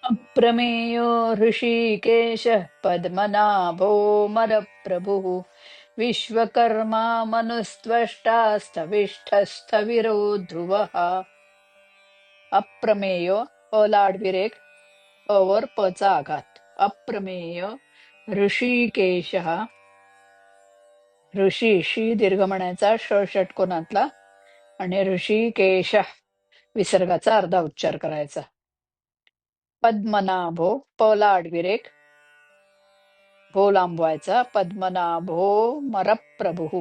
अप्रमेयो हृषीकेशः पद्मनाभो मरप्रभुः विश्वकर्मा मनुस्त्वष्टास्तविष्ठस्थविरो ध्रुवः. अप्रमेय अ लाडविरेक अवर पचा आघात. अप्रमेय ऋषिकेशः ऋषी शी दीर्घ म्हणायचा ष षटकोनातला आणि ऋषिकेशः विसर्गाचा अर्धा उच्चार करायचा. पद्मनाभो प लाडविरेक भो लांबवायचा. पद्मनाभो मरप्रभुः.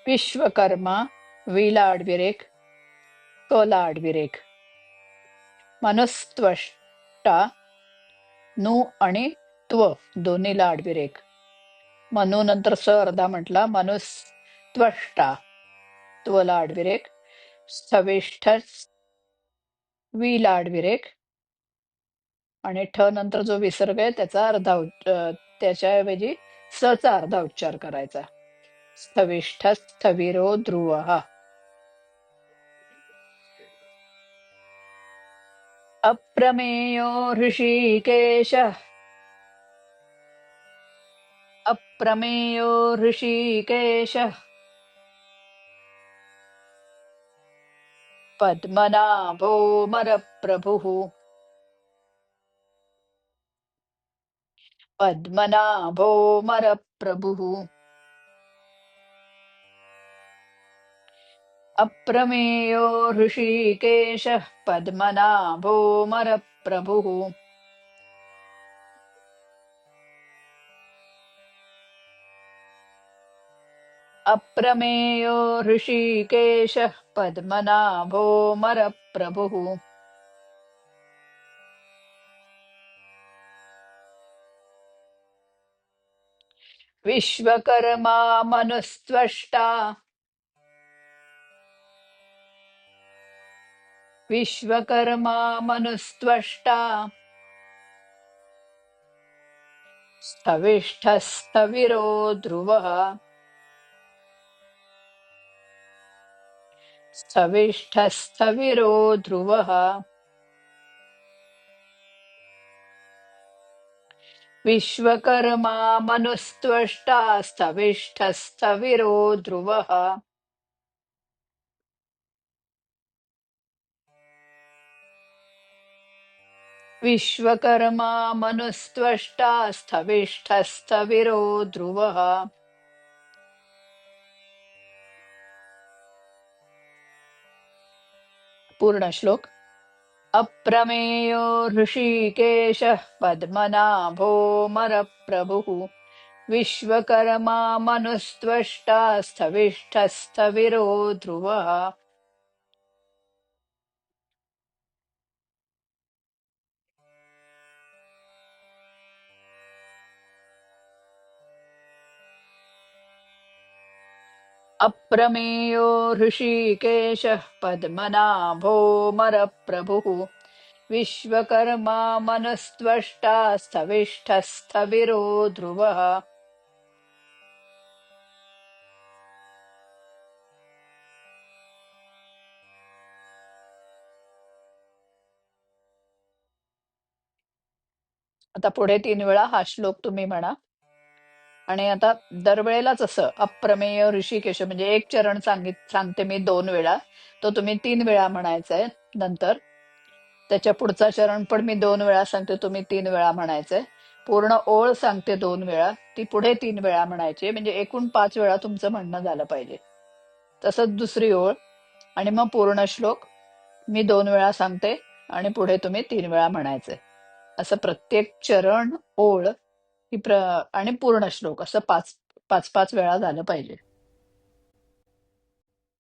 विश्वकर्मा वी लाडविरेक क लाडविरेक. मनुस्त्वष्टा नु आणि त्व दोन्ही लाडविरेक. मनु नंतर स अर्धा म्हटला. मनुस्त्वष्टा त्व लाडविरेक. स्थविष्ठ वी लाडविरेक आणि ठ नंतर जो विसर्ग आहे त्याचा त्याच्याऐवजी स चा अर्धा उच्चार करायचा. स्थविष्ठ स्थविरो ध्रुवः. अप्रमेयो हृषीकेशः अप्रमेयो हृषीकेशः पद्मनाभो मरप्रभुः पद्मनाभो मरप्रभुः. अप्रमेयो हृषीकेशः पद्मनाभो मरप्रभुः. अप्रमेयो हृषीकेशः पद्मनाभो मरप्रभुः. विश्वकर्मा मनुस्त्वष्टा विश्वकर्मा मनुस्त्वष्टा स्थविष्ठस्थविरो ध्रुवः स्थविष्ठस्थविरो ध्रुवः. विश्वकर्मा मनुस्त्वष्टा स्थविष्ठस्थविरो ध्रुवः. विश्वकर्मा मनुस्त्वष्टा स्थविष्ठस्थविरो ध्रुवः. पूर्ण श्लोक. अप्रमेयो हृषीकेशः पद्मनाभो मरप्रभुः विश्वकर्मा मनुस्त्वष्टा स्थविष्ठस्थविरो ध्रुवः. अप्रमेयो हृषीकेशः पद्मनाभो मरप्रभुः विश्वकर्मा मनुस्त्वष्टा स्थविष्ठस्थविरो ध्रुवः. आता पुढे 3 वेळा हा श्लोक तुम्ही म्हणा. आणि आता दरवेळेलाच असं अप्रमेय ऋषिकेश म्हणजे एक चरण सांगते मी 2 वेळा, तो तुम्ही 3 वेळा म्हणायचंय. नंतर त्याच्या पुढचा चरण पण मी 2 वेळा सांगते, तुम्ही 3 वेळा म्हणायचंय. पूर्ण ओळ सांगते 2 वेळा, ती पुढे 3 वेळा म्हणायची. म्हणजे एकूण 5 वेळा तुमचं म्हणणं झालं पाहिजे. तसंच दुसरी ओळ आणि मग पूर्ण श्लोक मी 2 वेळा सांगते आणि पुढे तुम्ही 3 वेळा म्हणायचंय. असं प्रत्येक चरण, ओळ आणि पूर्ण श्लोक असं 5-5 वेळा झालं पाहिजे.